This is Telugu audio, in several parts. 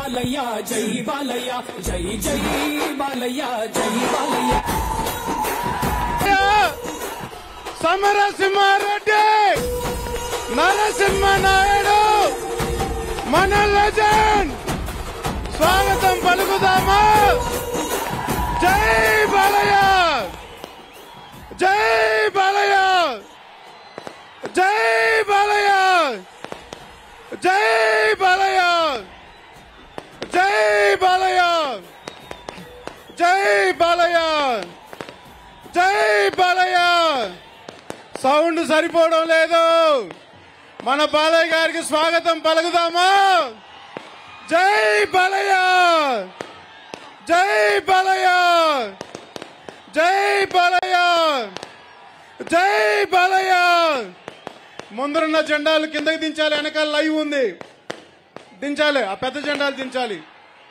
బాలయ్య జై బాలయ్య జై జై బాలయ్య జై బాలయ్య సమరసింహారెడ్డి నరసింహ నాయుడు మన లెజెండ్ స్వాగతం పలుకుదామా జై బాలయ్య జై బాలయ్య జై బాలయ్య జై బాలయ్య జై బాలయ్య జై బాలయ్య జై బాలయ్య సౌండ్ సరిపోవడం లేదు మన బాలయ్య గారికి స్వాగతం పలుకుదామా జై బాలయ్య జై బాలయ్య జై బాలయ్య జై బాలయ్య ముందరున్న జెండాలు కిందకి దించాలి వెనకాల లైవ్ ఉంది దించాలి ఆ పెద్ద జెండాలు దించాలి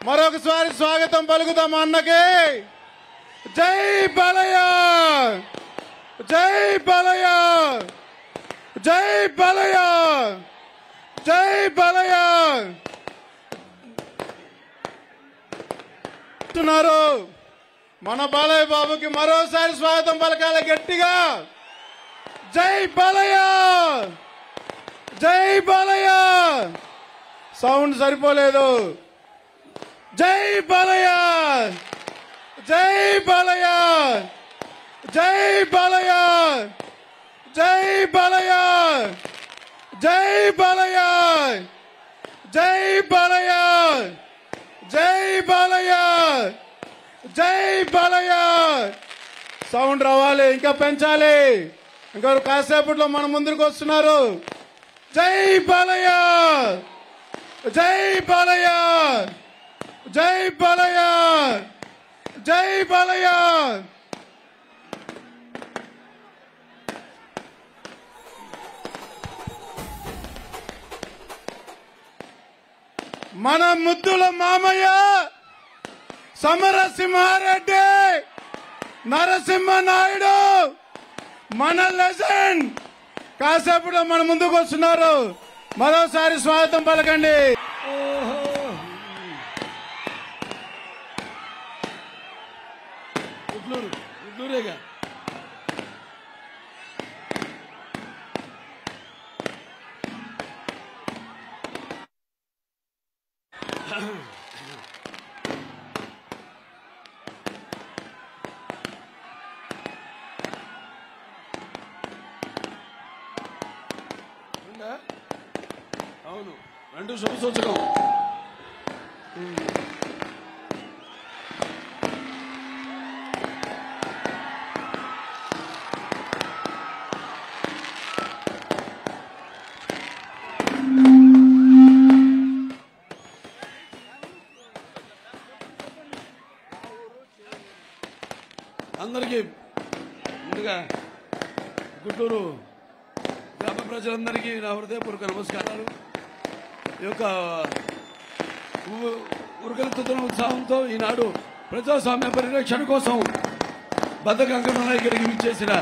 మరొకసారి స్వాగతం పలుకుదాం అన్నకే జై బాలయ్య జై బాలయ్య జై బాలయ్య జై బాలయ్య మన బాలయ్య బాబుకి మరోసారి స్వాగతం పలకాలి గట్టిగా జై బాలయ్య జై బాలయ్య సౌండ్ సరిపోలేదు జై బాలయ్య జై బాలయ్య జై బాలయ్య జై బాలయ్య జై బాలయ్య జై బాలయ్య జై బాలయ్య జై బాలయ్య సౌండ్ రావాలి ఇంకా పెంచాలి ఇంకా కాసేపట్లో మన ముందుకు వస్తున్నారు జై బాలయ్య జై బాలయ్య జై బాలయ్య జై బాలయ్య మన ముద్దుల మామయ్య సమరసింహారెడ్డి నరసింహ నాయుడు మన లెజెండ్ కాసేపులో మన ముందుకు వస్తున్నారు మరోసారి స్వాగతం పలకండి అవును రెండు శుభ సూచకం అందరికీ ముందుగా గుంటూరు గ్రామ ప్రజలందరికీ నా హృదయపూర్వక నమస్కారాలు ఈ యొక్క ఉరకలెత్తుతున్న ఉత్సాహంతో ఈనాడు ప్రజాస్వామ్య పరిరక్షణ కోసం బద్ధకంగా ఇక్కడికి విచ్చేసిన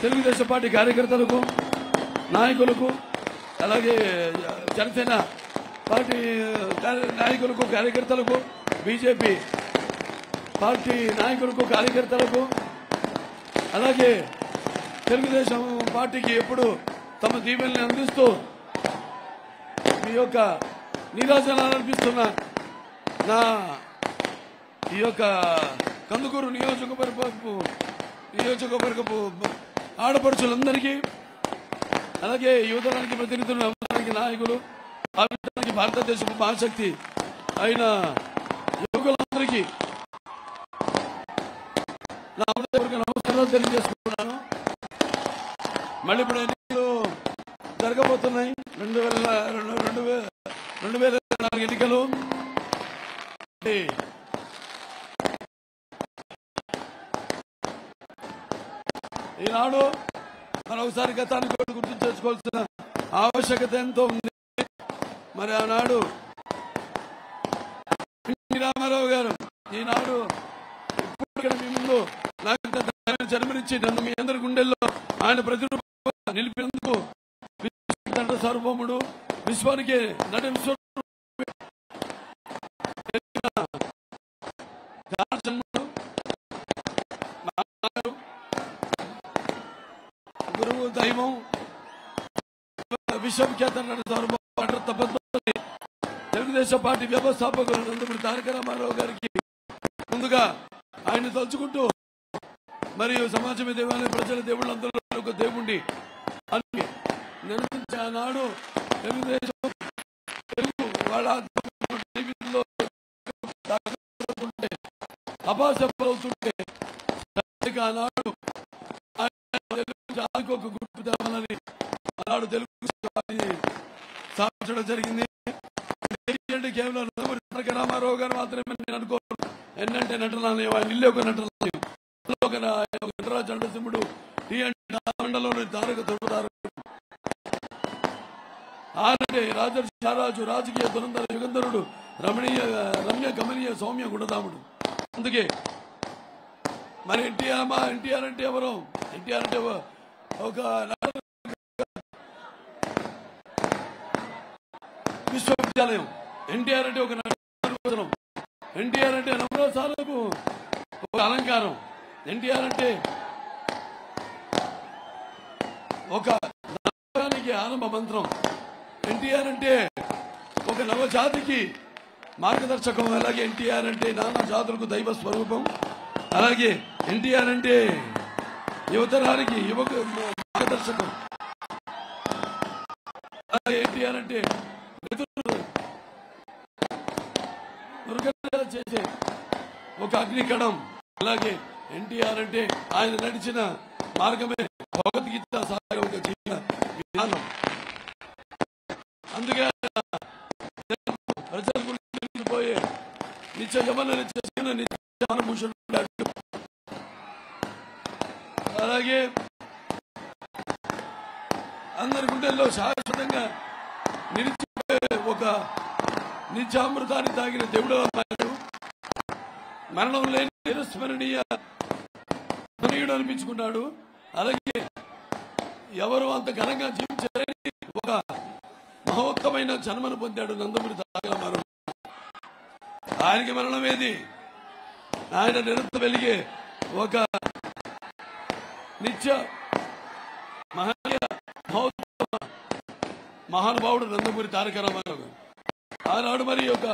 తెలుగుదేశం పార్టీ కార్యకర్తలకు నాయకులకు అలాగే జనసేన పార్టీ నాయకులకు కార్యకర్తలకు బీజేపీ పార్టీ నాయకులకు కార్యకర్తలకు అలాగే తెలుగుదేశం పార్టీకి ఎప్పుడు తమ దీవెనల్ని అందిస్తూ మీ యొక్క నీరాజనాలు అర్పిస్తున్న నా ఈ యొక్క కందుకూరు నియోజకవర్గపు ఆడపడుచులందరికీ అలాగే యువతరానికి ప్రతినిధులు నాయకులు భారతదేశపు మహాశక్తి అయిన యువకులందరికీ నా నమస్కారాలు తెలియజేసుకుంటున్నాను. మళ్ళీ ఇప్పుడు ఎన్నికలు జరగబోతున్నాయి 2024 ఎన్నికలు. ఈనాడు మరొకసారి గతాన్ని గుర్తు చేసుకోవాల్సిన ఆవశ్యకత ఎంతో ఉంది. మరి ఆనాడు రామారావు గారు ఈనాడు మీ ముందు నాకు జన్మనిచ్చి నన్ను మీ అందరి గుండెల్లో ఆయన ప్రతిరూపంగా నిలిపేందుకు సార్వభౌముడు విశ్వానికి నటి గురువు దైవం విశ్వవిఖ్యాత తెలుగుదేశం పార్టీ వ్యవస్థాపకులు నందమూరి తారక రామారావు గారికి ముందుగా ఆయన తలుచుకుంటూ మరియు సమాజమే దేవాలయ ప్రజల దేవుళ్ళందరూ ఒక దేవుండి అని నిర్మించి ఆనాడు తెలుగుదేశం తెలుగు వాళ్ళ అపాసవుతుంటే ఆనాడు ఒక గుర్తు తేవాలని ఆనాడు తెలుగు స్థాపించడం జరిగింది. కేవలం నందమూరి తారక రామారావు గారు మాత్రమే నేను అనుకోను. ఎన్నంటే నటనాలయం ఆయన ఇల్లు ఒక నటనాలయం, ఒక నటరాజు చంద్రసింహుడు మండలంలోని తారక తొడుగుతారు. ఆనంటే రాజర్షి రాజు రాజకీయ దురంధర యుగంధరుడు రమ్య గమనీయ సౌమ్య గుణదాముడు. అందుకే మరి ఎన్టీఆర్ అంటే ఎవరు? ఎన్టీఆర్ అంటే ఒక విశ్వవిద్యాలయం. ఎన్టీఆర్ అంటే ఒక నటనం. ఎన్టీఆర్ అంటే నవరసాలకు ఒక అలంకారం. ఎన్టీఆర్ అంటే ఒక నవరానికి ఆరంభ మంత్రం. ఎన్టీఆర్ అంటే ఒక నవజాతికి మార్గదర్శకం. అలాగే ఎన్టీఆర్ అంటే నానా జాతులకు దైవ స్వరూపం. అలాగే ఎన్టీఆర్ అంటే యువతరానికి యువక మార్గదర్శకం. అలాగే ఎన్టీఆర్ అంటే చేసే ఒక అగ్నికణం. అలాగే ఎన్టీఆర్ అంటే ఆయన నడిచిన మార్గమే భగవద్గీత సాగే ఒక జీవన విధానం. అందుకే ప్రజల గురించి పోయే నిత్య యమన నిత్యభూషణుడు. అలాగే అందరి గుండెల్లో శాశ్వతంగా నిలిచిపోయే ఒక నిత్యామృతాన్ని తాగిన దేవుడు అన్నాడు. మరణం లేని చిరస్మరణీయ స్మరణీయుడు అనిపించుకున్నాడు. అలాగే ఎవరు అంత ఘనంగా జీవించారని ఒక మహోత్తమైన జన్మను పొందాడు నందమూరి తారక రామారావు. ఆయనకి మరణం ఏది? ఆయన నిరంతరం వెలిగే ఒక నిత్య మహానుభావుడు నందమూరి తారక రామారావు. ఆనాడు మరి ఒక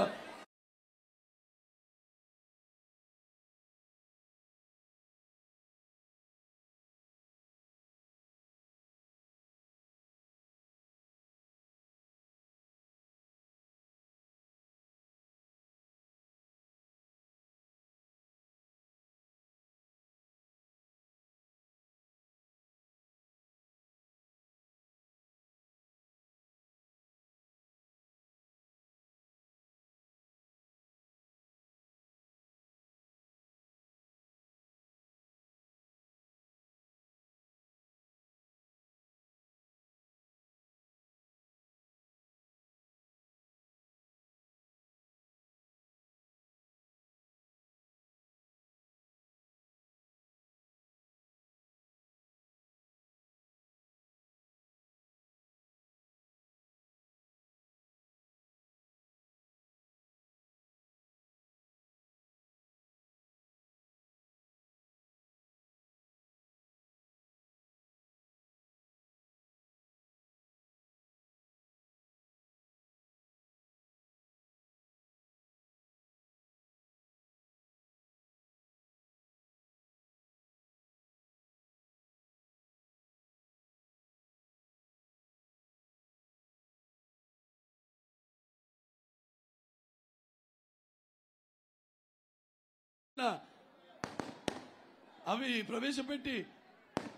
అవి ప్రవేశపెట్టి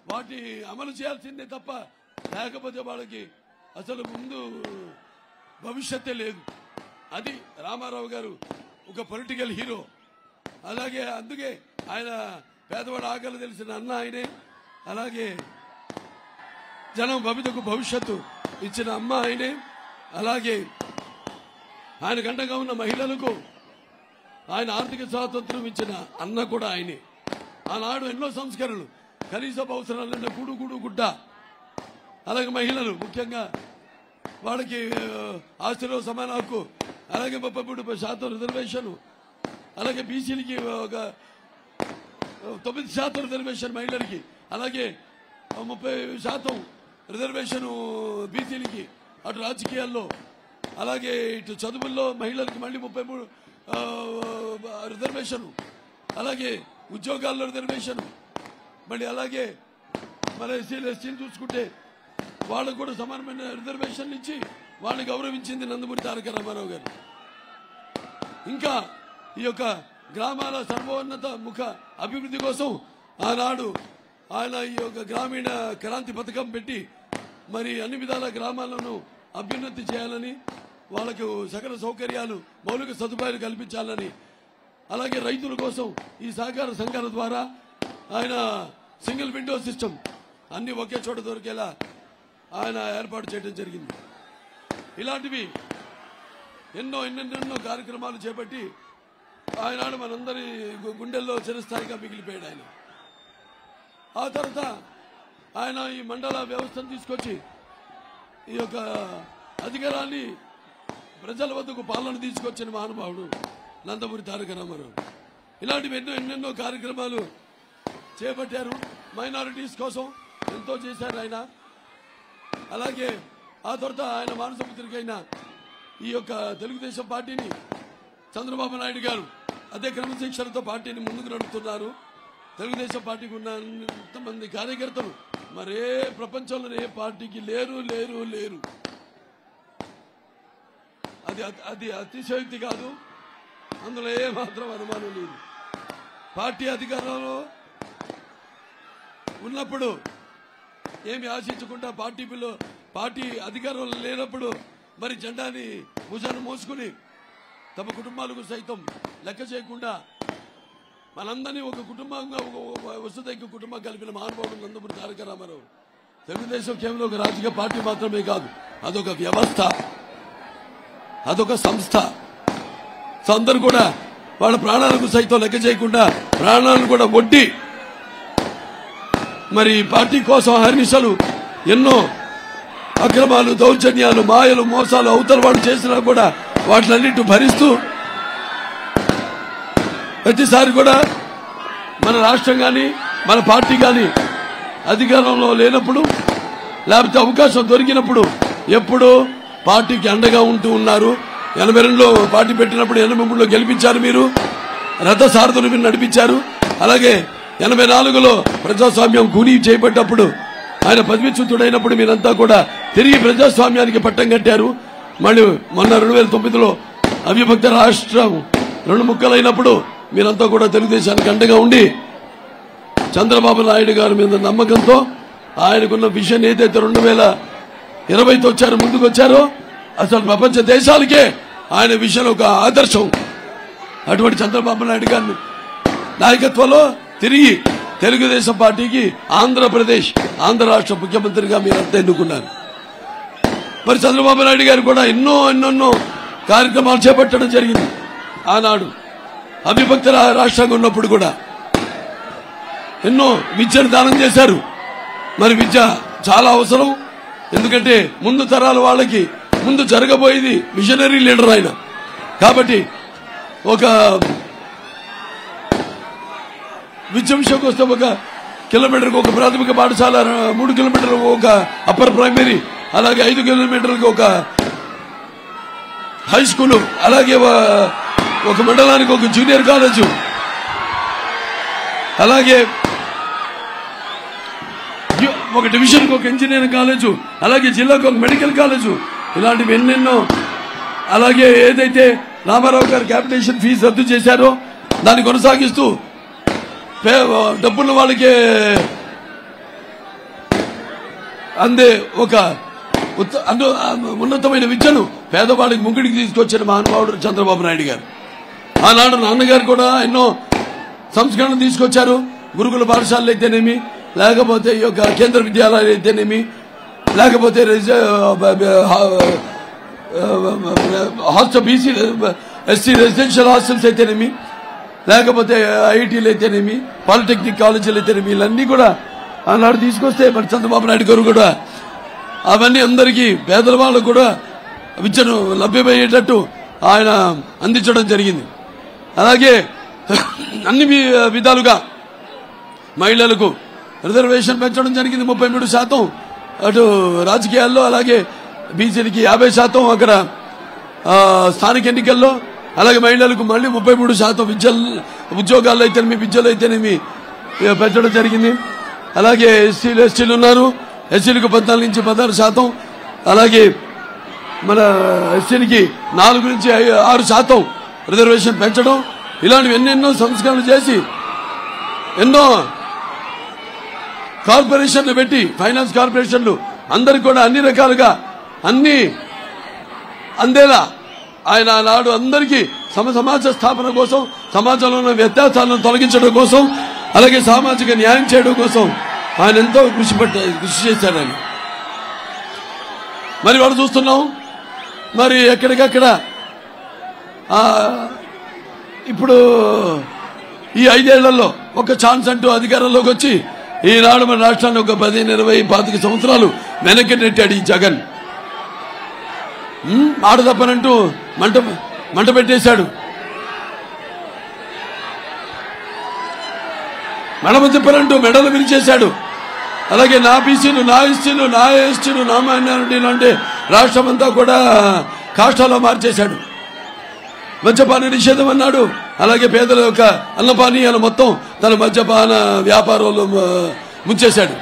వాటి అమలు చేయాల్సిందే తప్ప లేకపోతే వాళ్ళకి అసలు ముందు భవిష్యత్తే లేదు. అది రామారావు గారు ఒక పొలిటికల్ హీరో. అలాగే అందుకే ఆయన పేదవాడు ఆకలి తెలిసిన అన్న ఆయనే. అలాగే జనం భవితకు భవిష్యత్తు ఇచ్చిన అమ్మ ఆయనే. అలాగే ఆయన గంటగా ఉన్న మహిళలకు ఆయన ఆర్థిక స్వాతంత్రం ఇచ్చిన అన్న కూడా ఆయనే. ఆనాడు ఎన్నో సంస్కరణలు, కనీస అవసరాలన్న కూడు గుడ్డ, అలాగే మహిళలు ముఖ్యంగా వాళ్ళకి ఆస్తిలో సమాన హక్కు, అలాగే 33% రిజర్వేషన్, అలాగే బీసీలకి ఒక 9% రిజర్వేషన్ మహిళలకి, అలాగే 30% రిజర్వేషన్ బీసీలకి అటు రాజకీయాల్లో, అలాగే ఇటు చదువుల్లో మహిళలకి మళ్ళీ 33 రిజర్వేషన్, అలాగే ఉద్యోగాల్లో రిజర్వేషన్, మళ్ళీ అలాగే మన ఎస్సీలు చూసుకుంటే వాళ్ళకు కూడా సమానమైన రిజర్వేషన్లు ఇచ్చి వాళ్ళని గౌరవించింది నందమూరి తారక రామారావు గారు. ఇంకా ఈ యొక్క గ్రామాల సర్వోన్నత ముఖ అభివృద్ధి కోసం ఆనాడు ఆయన ఈ యొక్క గ్రామీణ క్రాంతి పథకం పెట్టి మరి అన్ని విధాల గ్రామాలను అభ్యున్నతి చేయాలని, వాళ్లకు సకల సౌకర్యాలు మౌలిక సదుపాయాలు కల్పించాలని, అలాగే రైతుల కోసం ఈ సహకార సంఘాల ద్వారా ఆయన సింగిల్ విండో సిస్టమ్ అన్ని ఒకే చోట దొరికేలా ఆయన ఏర్పాటు చేయడం జరిగింది. ఇలాంటివి ఎన్నెన్నో కార్యక్రమాలు చేపట్టి ఆయనాడు మనందరి గుండెల్లో చిరస్థాయిగా మిగిలిపోయాడు ఆయన. ఆ తర్వాత ఆయన ఈ మండల వ్యవస్థను తీసుకొచ్చి ఈ యొక్క అధికారాన్ని ప్రజల వద్దకు పాలన తీసుకొచ్చిన మహానుభావుడు నందమూరి తారక రామారావు. ఇలాంటివి ఎన్నెన్నో కార్యక్రమాలు చేపట్టారు. మైనారిటీస్ కోసం ఎంతో చేశారు ఆయన. అలాగే ఆ తర్వాత ఆయన మానసపుత్రికైన ఈ యొక్క తెలుగుదేశం పార్టీని చంద్రబాబు నాయుడు గారు అదే క్రమశిక్షణతో పార్టీని ముందుకు నడుపుతున్నారు. తెలుగుదేశం పార్టీకి ఉన్న ఇంతమంది కార్యకర్తలు మరే ప్రపంచంలోనే ఏ పార్టీకి లేరు. అది అతిశయోక్తి కాదు, అందులో ఏ మాత్రం అనుమానం లేదు. పార్టీ అధికారంలో ఉన్నప్పుడు ఏమి ఆశించకుండా పార్టీ అధికారంలో లేనప్పుడు మరి జెండాని భుజాన్ని మోసుకుని తమ కుటుంబాలకు సైతం లెక్క చేయకుండా మనందరినీ ఒక కుటుంబంగా వసుదైక కుటుంబం కలిపిన మహానుభావుడు నందమూరి తారక రామారావు. తెలుగుదేశం కేవలం ఒక రాజకీయ పార్టీ మాత్రమే కాదు, అదొక వ్యవస్థ, అదొక సంస్థ. అందరూ కూడా వాళ్ళ ప్రాణాలకు సైతం లెక్క చేయకుండా ప్రాణాలను కూడా ఒడ్డి మరి పార్టీ కోసం హర్నిశలు ఎన్నో అక్రమాలు, దౌర్జన్యాలు, మాయలు, మోసాలు అవతల వాళ్ళు చేసినా కూడా వాటిలన్నిటి భరిస్తూ ప్రతిసారి కూడా మన రాష్ట్రం కానీ మన పార్టీ కానీ అధికారంలో లేనప్పుడు లేకపోతే అవకాశం దొరికినప్పుడు ఎప్పుడూ పార్టీకి అండగా ఉంటూ ఉన్నారు. 82లో పార్టీ పెట్టినప్పుడు 83లో గెలిపించారు, మీరు రథసారథులు మీరు నడిపించారు. అలాగే 84లో ప్రజాస్వామ్యం కూనీ చేపట్టప్పుడు ఆయన పదవిచ్యుతుడైనప్పుడు మీరంతా కూడా తిరిగి ప్రజాస్వామ్యానికి పట్టం కట్టారు. మళ్ళీ మొన్న 2009లో అవిభక్త రాష్ట్రం 2 ముక్కలైనప్పుడు మీరంతా కూడా తెలుగుదేశానికి అండగా ఉండి చంద్రబాబు నాయుడు గారి మీద నమ్మకంతో ఆయనకున్న విజన్ ఏదైతే 2020తో ముందుకు వచ్చారో అసలు ప్రపంచ దేశాలకే ఆయన విజన్ ఒక ఆదర్శం. అటువంటి చంద్రబాబు నాయుడు గారి నాయకత్వంలో తిరిగి తెలుగుదేశం పార్టీకి ఆంధ్ర రాష్ట్ర ముఖ్యమంత్రిగా మీరంతా ఎన్నుకున్నారు. మరి చంద్రబాబు నాయుడు గారు కూడా ఎన్నో కార్యక్రమాలు చేపట్టడం జరిగింది. ఆనాడు అవిభక్త రాష్ట్రంగా ఉన్నప్పుడు కూడా ఎన్నో విద్యను దానం చేశారు. మరి విద్య చాలా అవసరం, ఎందుకంటే ముందు తరాల వాళ్ళకి ముందు జరగబోయేది మిషనరీ లీడర్ ఆయన. కాబట్టి ఒక విద్య విషయంకి వస్తే 1 కిలోమీటర్కి ఒక ప్రాథమిక పాఠశాల, 3 కిలోమీటర్లకు ఒక అప్పర్ ప్రైమరీ, అలాగే 5 కిలోమీటర్లకు ఒక హై స్కూలు, అలాగే ఒక మండలానికి ఒక జూనియర్ కాలేజు, అలాగే ఒక డివిజన్కి ఒక ఇంజనీరింగ్ కాలేజు, అలాగే జిల్లాకు ఒక మెడికల్ కాలేజు, ఇలాంటివి ఎన్నెన్నో. అలాగే ఏదైతే రామారావు గారు క్యాపిటేషన్ ఫీజు రద్దు చేశారో దాన్ని కొనసాగిస్తూ డబ్బున్న వాళ్ళకి అందే ఒక ఉన్నతమైన విద్యను పేదవాడికి ముగ్గుడికి తీసుకొచ్చిన మహానుభావుడు చంద్రబాబు నాయుడు గారు. ఆనాడు నాన్నగారు కూడా ఎన్నో సంస్కరణలు తీసుకొచ్చారు. గురుకుల పాఠశాలలు అయితేనేమి, లేకపోతే ఈ యొక్క కేంద్ర విద్యాలయాలు అయితేనేమి, లేకపోతే hostel BC SC residential hostels అయితేనేమి, లేకపోతే ఐఐటీలు అయితేనేమి, పాలిటెక్నిక్ కాలేజీలు అయితేనేమి, ఇవన్నీ కూడా ఆనాడు తీసుకొస్తే మరి చంద్రబాబు నాయుడు గారు కూడా అవన్నీ అందరికీ పేదల వాళ్ళకు కూడా విద్యను లభ్యమయ్యేటట్టు ఆయన అందించడం జరిగింది. అలాగే అన్ని విధాలుగా మహిళలకు రిజర్వేషన్ పెంచడం జరిగింది 33%. అటు రాజకీయాల్లో అలాగే బీసీలకి 50% అక్కడ స్థానిక ఎన్నికల్లో, అలాగే మహిళలకు మళ్ళీ 33% ఉద్యోగాల్లో అయితేనేమి విద్యలో అయితేనేమి పెంచడం జరిగింది. అలాగే ఎస్సీలు ఉన్నారు, ఎస్సీలకు 14 నుంచి 16%, అలాగే మన ఎస్సీలకి 4 నుంచి 6% రిజర్వేషన్ పెంచడం, ఇలాంటివి ఎన్నెన్నో సంస్కరణలు చేసి ఎన్నో కార్పొరేషన్లు పెట్టి ఫైనాన్స్ కార్పొరేషన్లు అందరికి కూడా అన్ని రకాలుగా అన్ని అందేలా ఆయన నాడు అందరికీ సమాజ స్థాపన కోసం, సమాజంలో ఉన్న వ్యత్యాసాలను తొలగించడం కోసం, అలాగే సామాజిక న్యాయం చేయడం కోసం ఆయన ఎంతో కృషి చేశారని మరి వాడు చూస్తున్నాం. మరి ఎక్కడికక్కడ ఇప్పుడు ఈ 5 ఏళ్లలో ఒక ఛాన్స్ అంటూ అధికారంలోకి వచ్చి ఈనాడు మన రాష్ట్రాన్ని ఒక 10, 20, 25 సంవత్సరాలు వెనక్కి నెట్టాడు ఈ జగన్. మాట తప్పనంటూ మంట పెట్టేశాడు. మడమ తిప్పనంటూ మెడలు విరిచేశాడు. అలాగే నా బీసీలు, నా ఎస్సీలు, నా ఎస్టీలు, నా మైనారిటీలు అంటే రాష్ట్రం అంతా కూడా కాష్టాలో మార్చేశాడు. మద్యపాన నిషేధం అన్నాడు. అలాగే పేదల యొక్క అన్నపానీయాలు మొత్తం తన మద్యపాన వ్యాపారంలో ముంచేశాడు.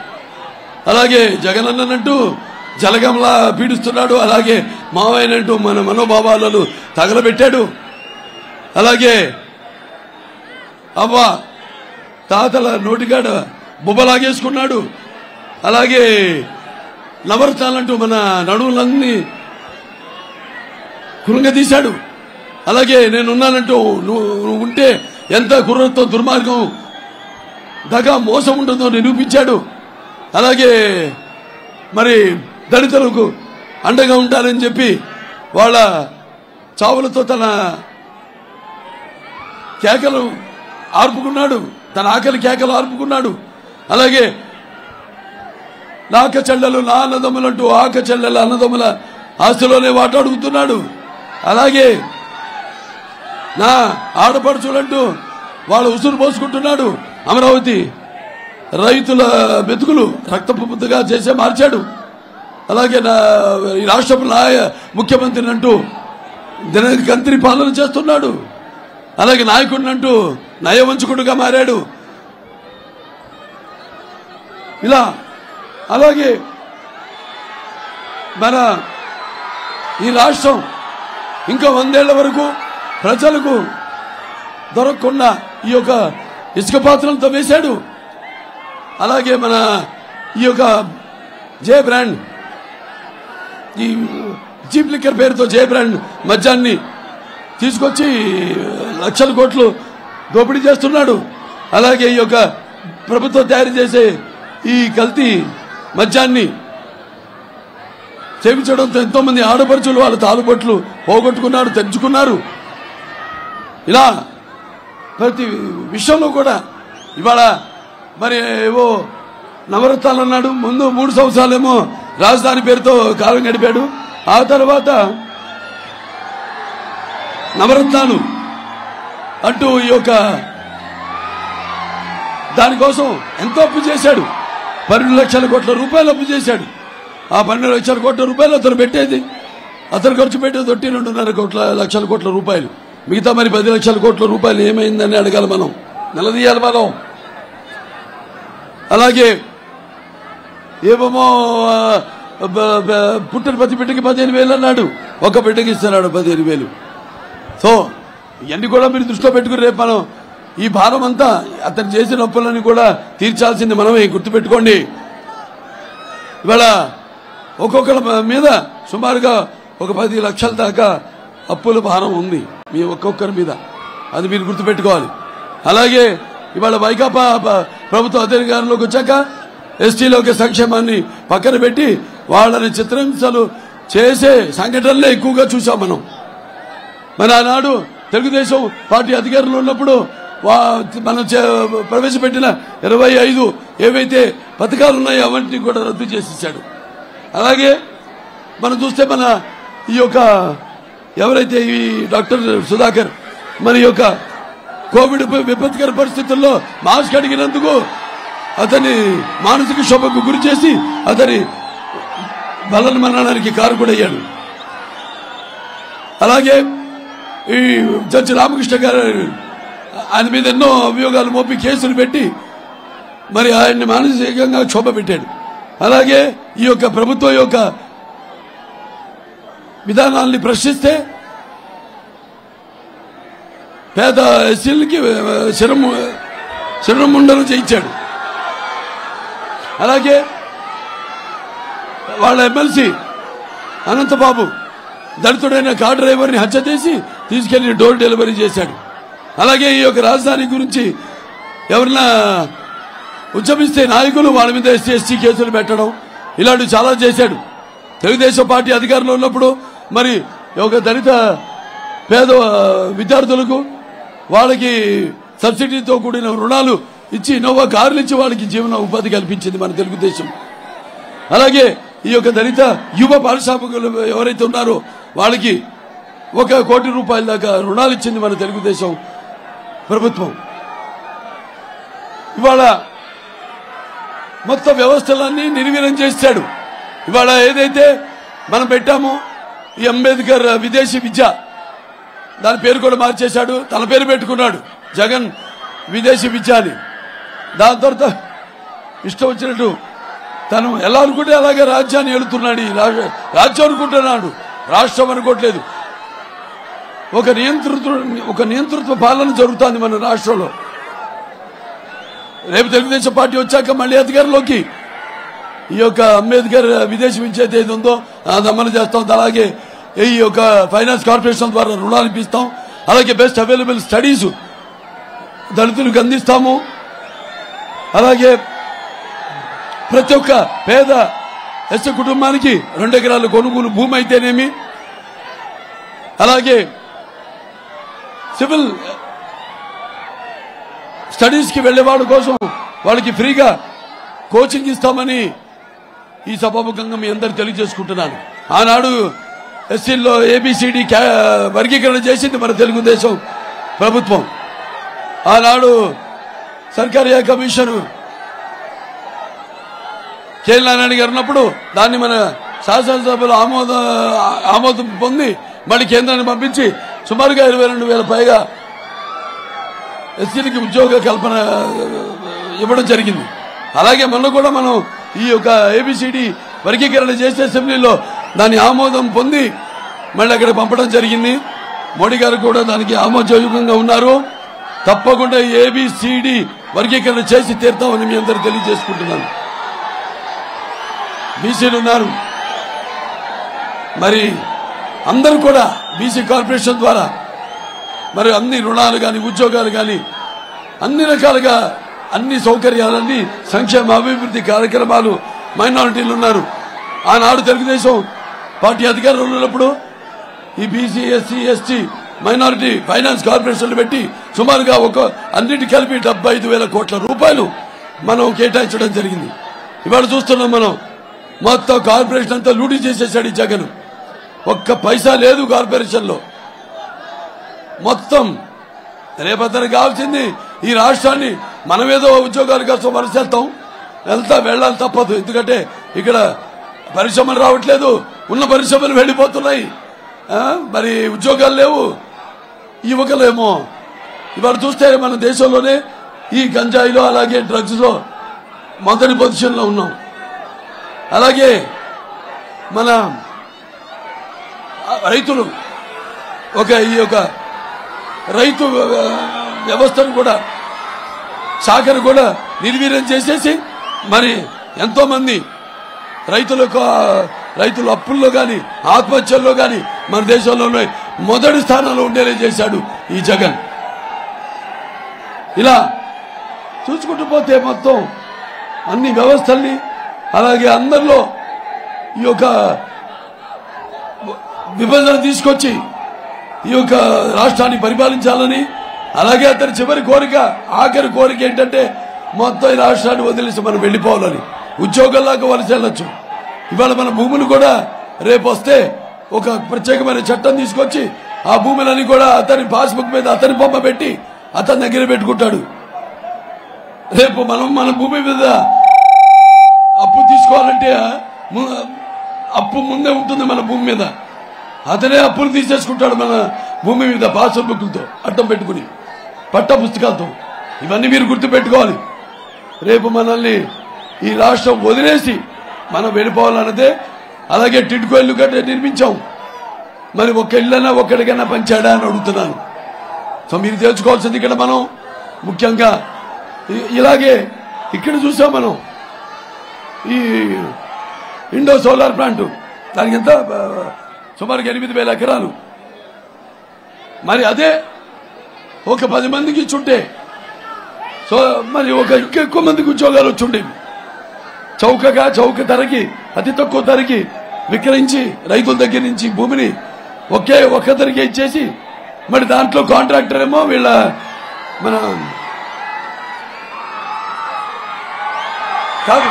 అలాగే జగన్ అన్నట్టు జలగంలా పీడిస్తున్నాడు. అలాగే మావయ్యనంటూ మన మనోభావాలను తగలబెట్టాడు. అలాగే అవ్వ తాతల నోటిగాడ బుబ్బలాగేసుకున్నాడు. అలాగే నవరత్నాలంటూ మన నడువులన్నీ కురుంగదీశాడు. అలాగే నేనున్నానంటూ నువ్వు ఉంటే ఎంత కుర్రతో దుర్మార్గం దగా మోసం ఉంటుందో నిరూపించాడు. అలాగే మరి దళితులకు అండగా ఉంటానని చెప్పి వాళ్ళ చావులతో తన కేకలు ఆర్పుకున్నాడు, తన ఆకలి కేకలు ఆర్పుకున్నాడు. అలాగే నా అక్క చెల్లెలు, నా అన్నదమ్ములంటూ ఆక చెల్లెల అన్నదమ్ముల ఆస్తిలోనే వాట అడుగుతున్నాడు. అలాగే నా ఆడపడుచులంటూ వాళ్ళ ఉసురు పోసుకుంటున్నాడు. అమరావతి రైతుల బతుకులు రక్తపు ముద్దగా చేసే మార్చాడు. అలాగే ఈ రాష్ట్రపు ముఖ్యమంత్రిని అంటూ దినకంత్రి పాలన చేస్తున్నాడు. అలాగే నాయకుడిని అంటూ నయవంచకుడుగా మారాడు. ఇలా అలాగే మన ఈ రాష్ట్రం ఇంకా 100 ఏళ్ల వరకు ప్రజలకు దొరకకుండా ఈ యొక్క ఇసుక పాత్రలతో వేశాడు. అలాగే మన ఈ యొక్క జే బ్రాండ్, ఈ చీప్ లిక్కర్ పేరుతో జే బ్రాండ్ మద్యాన్ని తీసుకొచ్చి లక్షల కోట్లు దోపిడీ చేస్తున్నాడు. అలాగే ఈ యొక్క ప్రభుత్వం తయారు చేసే ఈ కల్తీ మద్యాన్ని సేవించడంతో ఎంతో మంది ఆడపడుచులు వాళ్ళ తాలుబొట్లు పోగొట్టుకున్నారు, తెంచుకున్నారు. ఇలా ప్రతి విషయంలో కూడా ఇవాళ మరి ఏవో నవరత్నాలు అన్నాడు. ముందు 3 సంవత్సరాలేమో రాజధాని పేరుతో కాలం గడిపాడు. ఆ తర్వాత నవరత్నాలు అంటూ ఈ యొక్క దానికోసం ఎంతో అప్పు చేశాడు. 12 లక్షల కోట్ల రూపాయలు అప్పు చేశాడు. ఆ 12 లక్షల కోట్ల రూపాయలు అతను పెట్టేది, అతను ఖర్చు పెట్టేది 2.5 లక్షల కోట్ల రూపాయలు. మిగతా మరి 10 లక్షల కోట్ల రూపాయలు ఏమైందని అడగాలి, మనం నిలదీయాలి మనం. అలాగే ఏమో పుట్టిన ప్రతి బిడ్డకి 15,000 అన్నాడు, ఒక బిడ్డకి ఇస్తున్నాడు 15,000. సో ఇవన్నీ కూడా మీరు దృష్టిలో పెట్టుకుని రేపు మనం ఈ భారం అంతా అతను చేసిన అప్పులని కూడా తీర్చాల్సింది మనమే, గుర్తుపెట్టుకోండి. ఇవాళ ఒక్కొక్కరి మీద సుమారుగా ఒక 10 లక్షల దాకా అప్పుల భారం ఉంది మీ ఒక్కొక్కరి మీద, అది మీరు గుర్తుపెట్టుకోవాలి. అలాగే ఇవాళ వైకాపా ప్రభుత్వ అధికారంలోకి వచ్చాక ఎస్టీలోకి సంక్షేమాన్ని పక్కన పెట్టి వాళ్ళని చిత్రహింసలు చేసే సంఘటనలే ఎక్కువగా చూసాం మనం. మరి ఆనాడు తెలుగుదేశం పార్టీ అధికారంలో ఉన్నప్పుడు మనం ప్రవేశపెట్టిన 25 ఏవైతే పథకాలు ఉన్నాయో అవన్నీ కూడా రద్దు చేసేసాడు. అలాగే మనం చూస్తే మన ఈ యొక్క ఎవరైతే ఈ డాక్టర్ సుధాకర్ మన యొక్క కోవిడ్ విపత్కర పరిస్థితుల్లో మాస్క్ అడిగినందుకు అతని మానసిక క్షోభకు గురి చేసి అతని బలన మరణానికి కారకుడయ్యాడు. అలాగే ఈ జడ్జి రామకృష్ణ గారు ఆయన మీద ఎన్నో అభియోగాలు మోపి కేసులు పెట్టి మరి ఆయన్ని మానసికంగా క్షోభ పెట్టాడు. అలాగే ఈ యొక్క ప్రభుత్వం యొక్క విధానాల్ని ప్రశ్నిస్తే పేద ఎస్సీలకి శిరముండలు చేయించాడు. అలాగే వాళ్ళ ఎమ్మెల్సీ అనంతబాబు దళితుడైన కార్ డ్రైవర్ని హత్య చేసి తీసుకెళ్లి డోర్ డెలివరీ చేశాడు. అలాగే ఈ యొక్క రాజధాని గురించి ఎవరన్నా ఉద్యమిస్తే నాయకులు వాళ్ళ మీద ఎస్సీ కేసులు పెట్టడం ఇలాంటివి చాలా చేశాడు. తెలుగుదేశం పార్టీ అధికారంలో ఉన్నప్పుడు మరి ఒక దళిత పేద విద్యార్థులకు వాళ్ళకి సబ్సిడీతో కూడిన రుణాలు ఇచ్చి ఇన్నోవా కార్లు ఇచ్చి వాళ్ళకి జీవన ఉపాధి కల్పించింది మన తెలుగుదేశం. అలాగే ఈ యొక్క దళిత యువ పారిశ్రామికులు ఎవరైతే ఉన్నారో వాళ్ళకి 1 కోటి రూపాయల దాకా రుణాలు ఇచ్చింది మన తెలుగుదేశం ప్రభుత్వం. ఇవాళ మొత్తం వ్యవస్థలన్నీ నిర్వీర్యం చేశాడు. ఇవాళ ఏదైతే మనం పెట్టామో ఈ అంబేద్కర్ విదేశీ విద్య దాని పేరు కూడా మార్చేశాడు. తన పేరు పెట్టుకున్నాడు జగన్ విదేశీ విద్య అని. దాని తర్వాత ఇష్టం వచ్చినట్టు తను ఎలా అనుకుంటే అలాగే రాజ్యాన్ని ఏలుతున్నాడు. రాజ్యం అనుకుంటున్నాడు, రాష్ట్రం అనుకోవట్లేదు. ఒక నియంతృత్వ పాలన జరుగుతుంది మన రాష్ట్రంలో. రేపు తెలుగుదేశం పార్టీ వచ్చాక మళ్ళీ అధికారంలోకి ఈ యొక్క అంబేద్కర్ విదేశీ విద్య ఏది ఉందో అది అమలు చేస్తాం. అలాగే ఈ యొక్క ఫైనాన్స్ కార్పొరేషన్ ద్వారా రుణాలు ఇప్పిస్తాం. అలాగే బెస్ట్ అవైలబుల్ స్టడీస్ దళితులకు అందిస్తాము. అలాగే ప్రతి ఒక్క పేద ఎస్సీ కుటుంబానికి 2 ఎకరాల కొనుగోలు భూమి అయితేనేమి, అలాగే సివిల్ స్టడీస్ కి వెళ్లేవాడు కోసం వాళ్ళకి ఫ్రీగా కోచింగ్ ఇస్తామని ఈ సభాముఖంగా మీ అందరు తెలియజేసుకుంటున్నాను. ఆనాడు ఎస్సీల్లో ఏబిసిడి వర్గీకరణ చేసింది మన తెలుగుదేశం ప్రభుత్వం. ఆనాడు సర్కారీ కమిషన్ కేఎల్ నారాయణ గారు ఉన్నప్పుడు దాన్ని మన శాసనసభలో ఆమోదం పొంది మళ్ళీ కేంద్రాన్ని పంపించి సుమారుగా 22,000 పైగా ఎస్సీలకి ఉద్యోగ కల్పన ఇవ్వడం జరిగింది. అలాగే మొన్న కూడా మనం ఈ యొక్క ఏబిసిడి వర్గీకరణ చేసే అసెంబ్లీలో దాని ఆమోదం పొంది మళ్ళీ అక్కడ పంపడం జరిగింది. మోడీ గారు కూడా దానికి ఆమోదయోగ్యంగా ఉన్నారు. తప్పకుండా ఏబిసిడి వర్గీకరణ చేసి తీరుతామని మీ అందరూ తెలియజేసుకుంటున్నాను. బీసీలు ఉన్నారు, మరి అందరూ కూడా బీసీ కార్పొరేషన్ ద్వారా మరి అన్ని రుణాలు కానీ ఉద్యోగాలు కానీ అన్ని రకాలుగా అన్ని సౌకర్యాలన్నీ సంక్షేమ అభివృద్ధి కార్యక్రమాలు మైనారిటీలు ఉన్నారు. ఆనాడు తెలుగుదేశం పార్టీ అధికారంలో ఉన్నప్పుడు ఈ BC SC ST minority finance కార్పొరేషన్లు పెట్టి సుమారుగా అన్నిటి కలిపి 75,000 కోట్ల రూపాయలు మనం కేటాయించడం జరిగింది. ఇవాళ చూస్తున్నాం మనం మొత్తం కార్పొరేషన్ అంతా లూటీ చేసేసాడు ఈ జగన్. 1 పైసా లేదు కార్పొరేషన్ లో. మొత్తం రేపొద్దున కావాల్సింది ఈ రాష్ట్రాన్ని మనమేదో ఉద్యోగాల కోసం వెళ్ళాలి తప్పదు. ఎందుకంటే ఇక్కడ పరిశ్రమలు రావట్లేదు, ఉన్న పరిశ్రమలు వెళ్లిపోతున్నాయి, మరి ఉద్యోగాలు లేవు, యువకులేమో. ఇవాళ చూస్తే మన దేశంలోనే ఈ గంజాయిలో అలాగే డ్రగ్స్ లో మొదటి పొజిషన్ లో ఉన్నాం. అలాగే మన రైతులు ఈ యొక్క రైతు వ్యవస్థను కూడా శాఖను కూడా నిర్వీర్యం చేసేసి మరి ఎంతో మంది రైతుల అప్పుల్లో కానీ ఆత్మహత్యల్లో కానీ మన దేశంలోనే మొదటి స్థానంలో ఉండేలా చేశాడు ఈ జగన్. ఇలా చూసుకుంటూ పోతే మొత్తం అన్ని వ్యవస్థల్ని అలాగే అందరిలో ఈ యొక్క విభజన తీసుకొచ్చి ఈ యొక్క రాష్ట్రాన్ని పరిపాలించాలని, అలాగే అతని ఆఖరి కోరిక ఏంటంటే మొత్తం ఈ రాష్ట్రాన్ని వదిలేసి మనం వెళ్లిపోవాలని, ఉద్యోగంలాగా వలస వెళ్ళొచ్చు. ఇవాళ మన భూములు కూడా రేపు వస్తే ఒక ప్రత్యేకమైన చట్టం తీసుకొచ్చి ఆ భూములని కూడా అతని పాస్బుక్ మీద అతని బొమ్మ పెట్టి అతని దగ్గర పెట్టుకుంటాడు. రేపు మనం మన భూమి మీద అప్పు తీసుకోవాలంటే అప్పు ముందే ఉంటుంది మన భూమి మీద. అతనే అప్పులు తీసేసుకుంటాడు మన భూమి మీద పాస్బుక్లతో అడ్డం పెట్టుకుని పట్ట పుస్తకాలతో. ఇవన్నీ మీరు గుర్తుపెట్టుకోవాలి. రేపు మనల్ని ఈ రాష్ట్రం వదిలేసి మనం వెళ్ళిపోవాలన్నదే. అలాగే టిడ్కో ఇల్లు గట్ట నిర్మించాం, మరి ఒక ఇల్లన్నా ఒక్కడికైనా పంచాడా అని అడుగుతున్నాను. సో మీరు తెలుసుకోవాల్సింది ఇక్కడ మనం ముఖ్యంగా ఇలాగే ఇక్కడ చూసాం మనం ఈ ఇండో సోలార్ ప్లాంట్, దానికి ఎంత సుమారుగా 8,000 ఎకరాలు. మరి అదే ఒక 10 మందికి ఇచ్చుంటే సో మరి ఇంకా ఎక్కువ మందికి ఉద్యోగాలు వచ్చుండేవి. చౌక ధరకి అతి తక్కువ ధరకి విక్రయించి రైతుల దగ్గర నుంచి భూమిని ఒక్క ధరకే ఇచ్చేసి మరి దాంట్లో కాంట్రాక్టర్ ఏమో వీళ్ళ మన కాదు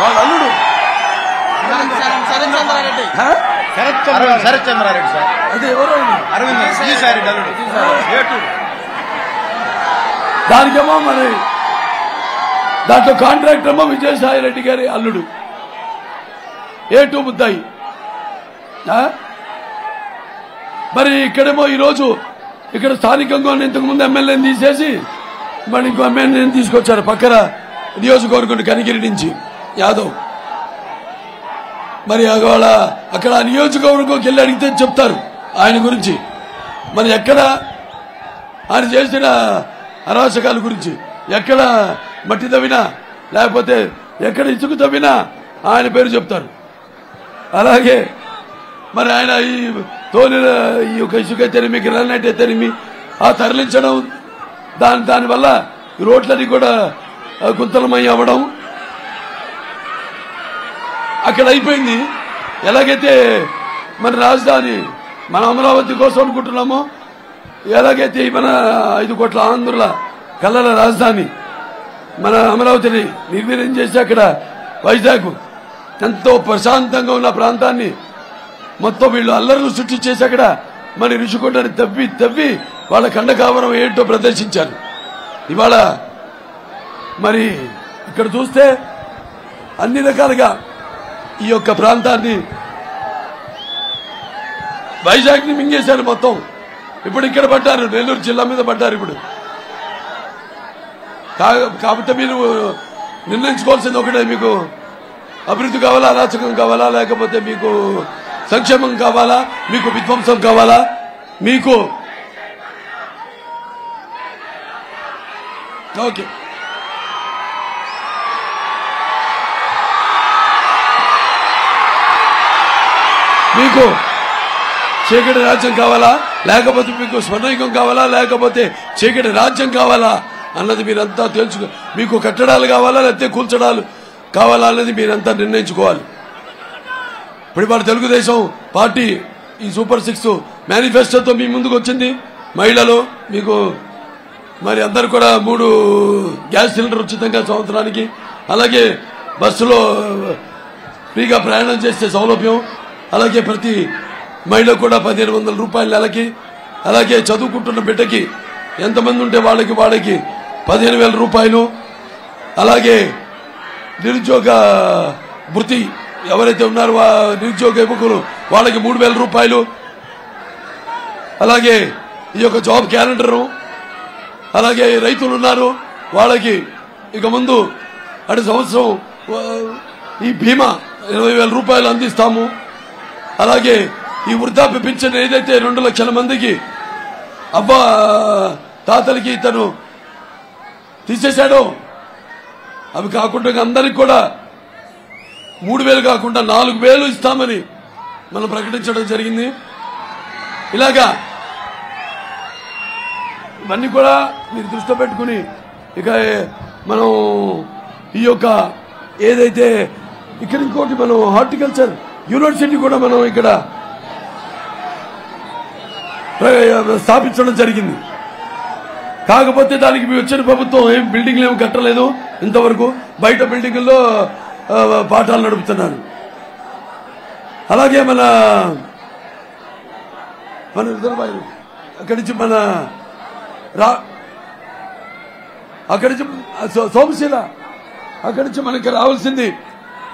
వాళ్ళ అల్లుడు శరత్ చంద్రారెడ్డి సార్, అదే ఎవరో దానికేమో మరి దాంట్లో కాంట్రాక్టర్ ఏమో విజయసాయి రెడ్డి గారి అల్లుడు A2 ముద్దాయి. మరి ఇక్కడేమో ఈరోజు ఇక్కడ స్థానికంగా ఇంతకుముందు ఎమ్మెల్యేని తీసేసి మరి ఇంకో ఎమ్మెల్యేని తీసుకొచ్చారు పక్కన నియోజకవర్గం కనిగిరి నుంచి యాదవ్. మరి వాళ్ళ అక్కడ నియోజకవర్గంకి వెళ్ళి అడిగితే చెప్తారు ఆయన గురించి. మరి ఎక్కడ ఆయన చేసిన అరాచకాల గురించి, ఎక్కడ మట్టి తవ్వినా లేకపోతే ఎక్కడ ఇసుక తవ్వినా ఆయన పేరు చెప్తారు. అలాగే మరి ఆయన ఈ యొక్క ఇసుక తెరిమి గ్రానైట్ తెరిమి ఆ తరలించడం దానివల్ల రోడ్లన్నీ కూడా గుంతలమై అవ్వడం అక్కడ అయిపోయింది. ఎలాగైతే మన రాజధాని మన అమరావతి కోసం అనుకుంటున్నామో, ఎలాగైతే మన 5 కోట్ల ఆంధ్రుల కళల రాజధాని మన అమరావతిని నిర్వీర్యం చేసి అక్కడ వైజాగ్ ఎంతో ప్రశాంతంగా ఉన్న ప్రాంతాన్ని మొత్తం వీళ్ళు అల్లర్లు సృష్టించేసి అక్కడ మన రుషికొండని తవ్వి వాళ్ళ ఖండకావరం ఏంటో ప్రదర్శించారు. ఇవాళ మరి ఇక్కడ చూస్తే అన్ని రకాలుగా ఈ యొక్క ప్రాంతాన్ని వైజాగ్ ని మింగేశారు మొత్తం. ఇప్పుడు ఇక్కడ పడ్డారు, నెల్లూరు జిల్లా మీద పడ్డారు. ఇప్పుడు కాకపోతే మీరు నిర్ణయించుకోవాల్సింది ఒకటే, మీకు అభివృద్ధి కావాలా, అరాచకం కావాలా, లేకపోతే మీకు సంక్షేమం కావాలా, మీకు విధ్వంసం కావాలా, మీకు ఓకే మీకు చీకటి రాజ్యం కావాలా, లేకపోతే మీకు స్వర్ణయుగం కావాలా, లేకపోతే చీకటి రాజ్యం కావాలా అన్నది మీరంతా తెలుసుకో. మీకు కట్టడాలు కావాలా లేకపోతే కూల్చడాలు కావాలా అన్నది మీరంతా నిర్ణయించుకోవాలి. ఇప్పుడు మన తెలుగుదేశం పార్టీ ఈ సూపర్ 6 మేనిఫెస్టోతో మీ ముందుకు వచ్చింది. మహిళలు మీకు మరి అందరు కూడా 3 గ్యాస్ సిలిండర్ ఉచితంగా సంవత్సరానికి, అలాగే బస్సులో ఫ్రీగా ప్రయాణం చేసే సౌలభ్యం, అలాగే ప్రతి మహిళ కూడా 1,500 రూపాయల నెలకి, అలాగే చదువుకుంటున్న బిడ్డకి ఎంతమంది ఉంటే వాళ్ళకి 15,000 రూపాయలు, అలాగే నిరుద్యోగ భృతి ఎవరైతే ఉన్నారో నిరుద్యోగ యువకులు వాళ్ళకి 3,000 రూపాయలు, అలాగే ఈ యొక్క జాబ్ క్యాలెండరు, అలాగే రైతులు ఉన్నారు వాళ్ళకి ఇక ముందు అటు సంవత్సరం ఈ బీమా 20,000 రూపాయలు అందిస్తాము. అలాగే ఈ వృద్ధాప్య పింఛన్ ఏదైతే 2 లక్షల మందికి అబ్బా తాతలకి తను తీసేశాడో అవి కాకుండా అందరికి కూడా 3,000 కాకుండా 4,000 ఇస్తామని మనం ప్రకటించడం జరిగింది. ఇలాగా ఇవన్నీ కూడా మీరు దృష్టిలో పెట్టుకుని ఇక మనం ఈ యొక్క ఏదైతే ఇక్కడ ఇంకోటి మనం హార్టికల్చర్ యూనివర్సిటీ కూడా మనం ఇక్కడ స్థాపించడం జరిగింది. కాకపోతే దానికి మీ వచ్చిన ప్రభుత్వం ఏం బిల్డింగ్లు ఏమి కట్టలేదు ఇంతవరకు. బయట బిల్డింగుల్లో పాఠాలు నడుపుతున్నారు. అలాగే మన రిజర్వాయర్ అక్కడి నుంచి అక్కడి నుంచి సోమశీల అక్కడి నుంచి మనకి రావాల్సింది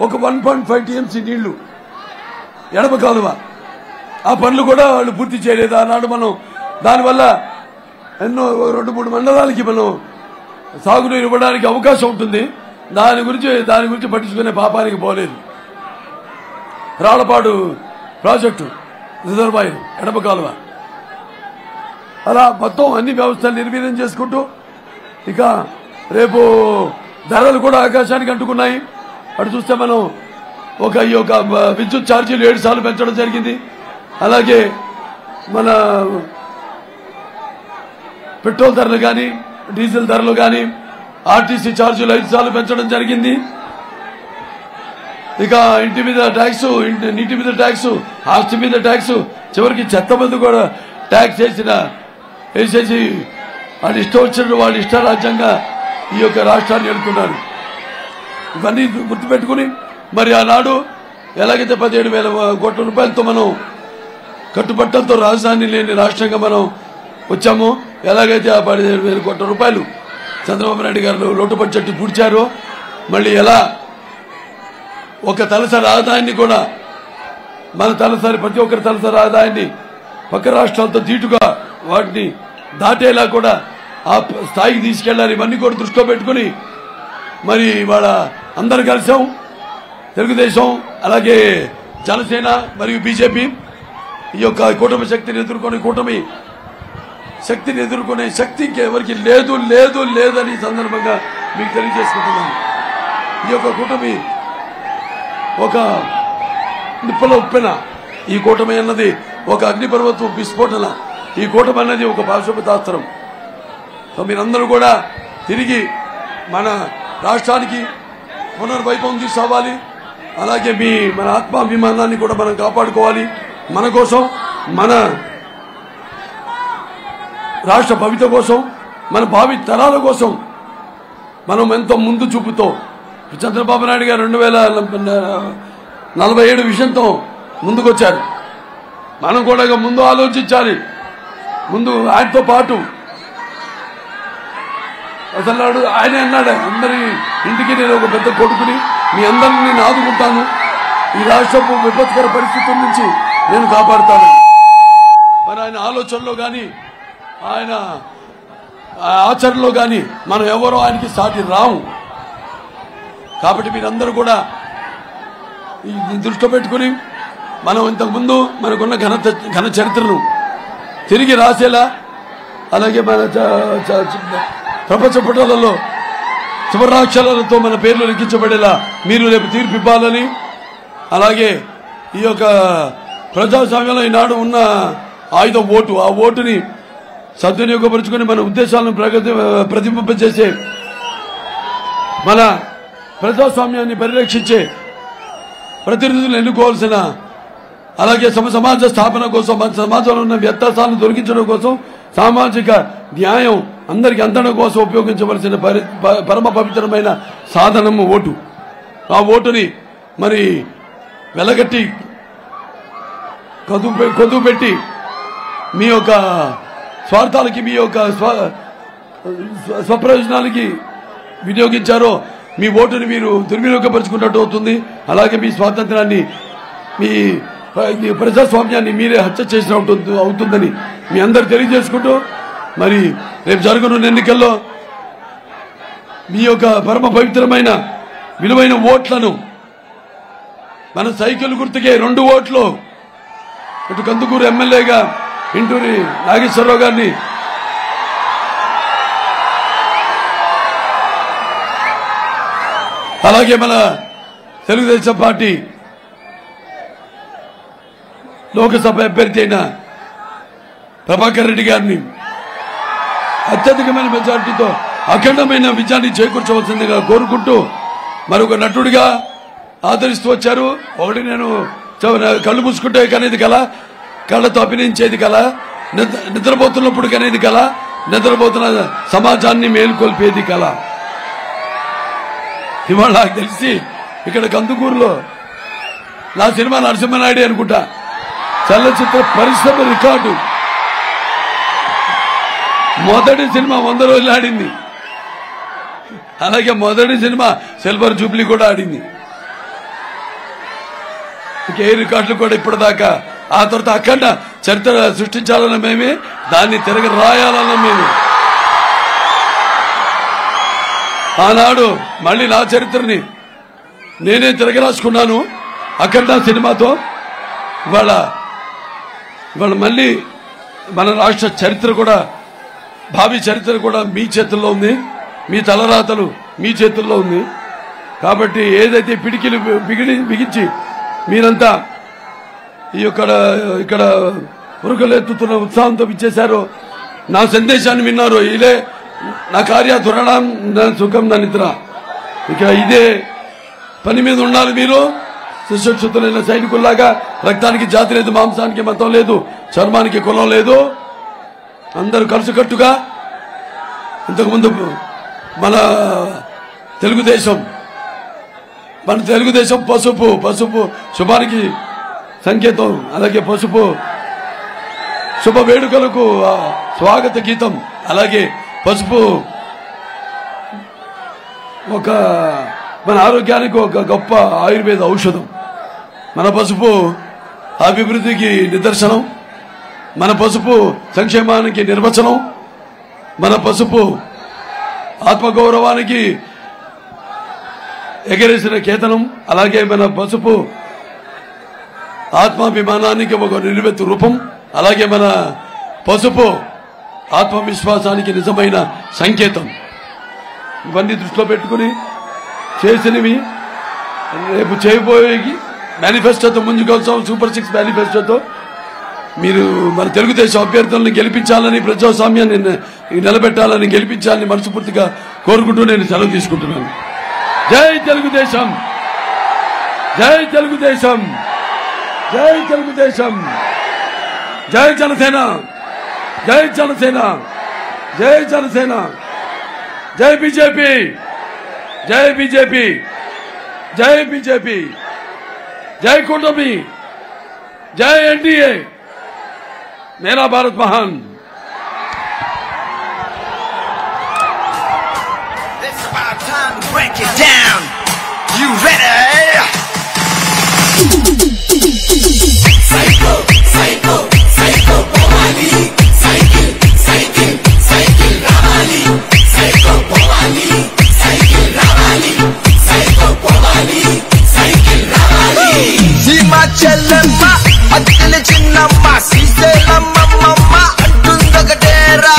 ఒక 1.5 TMC నీళ్లు ఎడమ కాలువ. ఆ పనులు కూడా వాళ్ళు పూర్తి చేయలేదు ఆనాడు. మనం దానివల్ల ఎన్నో 2-3 మండలాలకి మనం సాగునీరు ఇవ్వడానికి అవకాశం ఉంటుంది. దాని గురించి పట్టించుకునే పాపానికి పోలేదు. రాళ్లపాడు ప్రాజెక్టు రిజర్వాయర్ ఎడమ కాలువ అలా మొత్తం అన్ని వ్యవస్థలు నిర్వీర్యం చేసుకుంటూ ఇక రేపు ధరలు కూడా ఆకాశానికి అంటుకున్నాయి. అటు చూస్తే మనం ఒక విద్యుత్ ఛార్జీలు 7 సార్లు పెంచడం జరిగింది. అలాగే మన పెట్రోల్ ధరలు కానీ డీజిల్ ధరలు కానీ ఆర్టీసీ ఛార్జీలు 5 సార్లు పెంచడం జరిగింది. ఇక ఇంటి మీద ట్యాక్స్, నీటి మీద ట్యాక్స్, ఆస్తి మీద ట్యాక్స్, చివరికి చెత్త మీద కూడా ట్యాక్స్ వేసేసి వాళ్ళు ఇష్టం వచ్చినట్టు వాళ్ళు ఇష్టారాజ్యంగా ఈ యొక్క రాష్ట్రాన్ని ఎడుతున్నారు. ఇవన్నీ గుర్తుపెట్టుకుని మరి ఆనాడు ఎలాగైతే 17,000 కోట్ల రూపాయలతో మనం కట్టుబట్టలతో రాజధాని లేని రాష్ట్రంగా మనం వచ్చాము, ఎలాగైతే ఆ 17,000 కోట్ల రూపాయలు చంద్రబాబు నాయుడు గారు లోటు బడ్జెట్ పూడ్చారో మళ్ళీ ఎలా ఒక తలసరి ఆదాయాన్ని కూడా మన ప్రతి ఒక్కరి తలసరి ఆదాయాన్ని పక్క రాష్ట్రాలతో ధీటుగా వాటిని దాటేలా కూడా ఆ స్థాయికి తీసుకెళ్లాలి. ఇవన్నీ కూడా దృష్టిలో పెట్టుకుని మరి ఇవాళ అందరు కలిసాం. తెలుగుదేశం అలాగే జనసేన మరియు బీజేపీ ఈ యొక్క కూటమి శక్తిని ఎదుర్కొనే శక్తి ఇంకెవరికి లేదని సందర్భంగా మీకు తెలియజేసుకుంటున్నాను. ఈ యొక్క కూటమి ఒక నిప్పుల ఉప్పెన. ఈ కూటమి అన్నది ఒక అగ్నిపర్వతం విస్ఫోటన. ఈ కూటమి అన్నది ఒక పాశుపతాస్త్రం. సో మీరందరూ కూడా తిరిగి మన రాష్ట్రానికి పునర్వైభవం తీసుకోవాలి. అలాగే మన ఆత్మాభిమానాన్ని కూడా మనం కాపాడుకోవాలి. మన కోసం, మన రాష్ట్ర భవిత కోసం, మన భావి తరాల కోసం మనం ఎంతో ముందు చూపుతో చంద్రబాబు నాయుడు గారు 2047 విషయంతో ముందుకొచ్చారు. మనం కూడా ముందు ఆలోచించాలి. ముందు ఆయనతో పాటు అసలు ఆయన అన్నాడు, అందరి ఇంటికి నేను ఒక పెద్ద కొడుకుని, మీ అందరినీ నేను ఆదుకుంటాను, ఈ రాష్ట్రపు విపత్కర పరిస్థితుల నుంచి నేను కాపాడుతాను. మరి ఆయన ఆలోచనలో కానీ ఆయన ఆచరణలో కానీ మనం ఎవరో ఆయనకి సాటి రాము. కాబట్టి మీరందరూ కూడా దృష్టిలో పెట్టుకుని మనం ఇంతకుముందు మనకున్న ఘన చరిత్రను తిరిగి రాసేలా, అలాగే మన ప్రపంచ పటాలలో సువర్ణాక్షరాలతో మన పేర్లు లిఖించబడేలా మీరు రేపు తీర్పు ఇవ్వాలని, అలాగే ఈ యొక్క ప్రజాస్వామ్యంలో ఈనాడు ఉన్న ఆయుధం ఓటు, ఆ ఓటుని సద్వినియోగపరుచుకుని మన ఉద్దేశాలను ప్రతిబింబింపజేసే, మన ప్రజాస్వామ్యాన్ని పరిరక్షించే ప్రతినిధులను ఎన్నుకోవాల్సిన, అలాగే సమాజ స్థాపన కోసం, మన సమాజంలో ఉన్న వ్యత్యాసాలను తొలగించడం కోసం, సామాజిక న్యాయం అందరికీ అందడం కోసం ఉపయోగించవలసిన పరమ పవిత్రమైన సాధనము ఓటు. ఆ ఓటుని మరి వెలగట్టి కొదువు పెట్టి మీ యొక్క స్వార్థాలకి, మీ యొక్క స్వప్రయోజనాలకి వినియోగించారో మీ ఓటుని మీరు దుర్వినియోగపరుచుకున్నట్టు అవుతుంది. అలాగే మీ స్వాతంత్రాన్ని, మీ ప్రజాస్వామ్యాన్ని మీరే హత్య చేసినట్టు అవుతుందని మీ అందరు తెలియజేసుకుంటూ, మరి రేపు జరగనున్న ఎన్నికల్లో మీ యొక్క పరమ పవిత్రమైన విలువైన ఓట్లను మన సైకిల్ గుర్తుకే 2 ఓట్లు, ఇటు కందుకూరు ఎమ్మెల్యేగా ఇంటూరి నాగేశ్వరరావు గారిని, అలాగే మన తెలుగుదేశం పార్టీ లోకసభ అభ్యర్థి అయిన ప్రభాకర్ రెడ్డి గారిని అత్యధికమైన మెజార్టీతో అఖండమైన విజయాన్ని చేకూర్చవలసిందిగా కోరుకుంటూ, మరొక నటుడిగా ఆదరిస్తూ వచ్చారు. ఒకటి నేను కళ్ళు మూసుకుంటే కనేది కల, కళ్ళతో అభినయించేది కల, నిద్రపోతున్నప్పుడు కనేది కల, నిద్రపోతున్న సమాజాన్ని మేల్కొల్పేది కళ. ఇవాళ నాకు తెలిసి ఇక్కడ కందుకూరులో నా సినిమా నరసింహనాయుడు అనుకుంటా చలనచిత్ర పరిశ్రమ రికార్డు. మొదటి సినిమా 100 రోజులు ఆడింది. అలాగే మొదటి సినిమా సిల్వర్ జూబ్లీ కూడా ఆడింది. ఏ రికార్డులు కూడా ఇప్పటిదాకా. ఆ తర్వాత అఖండ చరిత్ర సృష్టించాలన్న మేమే, దాన్ని తిరగ రాయాలన్న మేము. ఆనాడు మళ్ళీ నా చరిత్రని నేనే తిరగ రాసుకున్నాను అఖండ సినిమాతో. ఇవాళ మళ్ళీ మన రాష్ట్ర చరిత్ర కూడా, భావి చరిత్ర కూడా మీ చేతుల్లో ఉంది. మీ తలరాతలు మీ చేతుల్లో ఉంది. కాబట్టి ఏదైతే పిడికిలు బిగించి మీరంతా ఇక్కడ ఉరుకలెత్తుతున్న ఉత్సాహంతో ఇచ్చేశారో, నా సందేశాన్ని విన్నారో, ఇదే నా కార్యాతురణం సుఖం నా నిద్ర. ఇక ఇదే పని మీద ఉండాలి మీరు. సుశిక్షితులైన సైనికుల్లాగా రక్తానికి జాతి లేదు, మాంసానికి మతం లేదు, చర్మానికి కులం లేదు. అందరూ కలిసికట్టుగా. ఇంతకుముందు మన తెలుగుదేశం పసుపు శుభానికి సంకేతం. అలాగే పసుపు శుభ వేడుకలకు స్వాగత గీతం. అలాగే పసుపు మన ఆరోగ్యానికి ఒక గొప్ప ఆయుర్వేద ఔషధం. మన పసుపు అభివృద్ధికి నిదర్శనం. మన పసుపు సంక్షేమానికి నిర్వచనం. మన పసుపు ఆత్మగౌరవానికి ఎగరేసిన కేతనం. అలాగే మన పసుపు ఆత్మాభిమానానికి ఒక నిలువెత్తు రూపం. అలాగే మన పసుపు ఆత్మవిశ్వాసానికి నిజమైన సంకేతం. ఇవన్నీ దృష్టిలో పెట్టుకుని చేసినవి రేపు చేయబోయే మేనిఫెస్టోతో ముందుకొచ్చాం. సూపర్ 6 మేనిఫెస్టోతో మీరు మన తెలుగుదేశం అభ్యర్థులను గెలిపించాలని, ప్రజాస్వామ్యాన్ని నిలబెట్టాలని, గెలిపించాలని మనస్ఫూర్తిగా కోరుకుంటూ నేను సెలవు తీసుకుంటున్నాను. జై తెలుగుదేశం, జై తెలుగుదేశం, జై తెలుగుదేశం, జై జనసేన, జై జనసేన, జై జనసేన, జై బీజేపీ, జై బీజేపీ, జై బీజేపీ, జై కూటమి, జై ఎన్డీఏ, मेरा भारत महान. It's about time to break it down. You ready? Psycho, psycho, psycho, Bhavani. Cycle, cycle, cycle, Ravani. Psycho, Bhavani. Cycle, Ravani. Psycho, Bhavani. Cycle, Ravani. Sima chellamma, addile chinnamma, sisela mamma, antundakadera.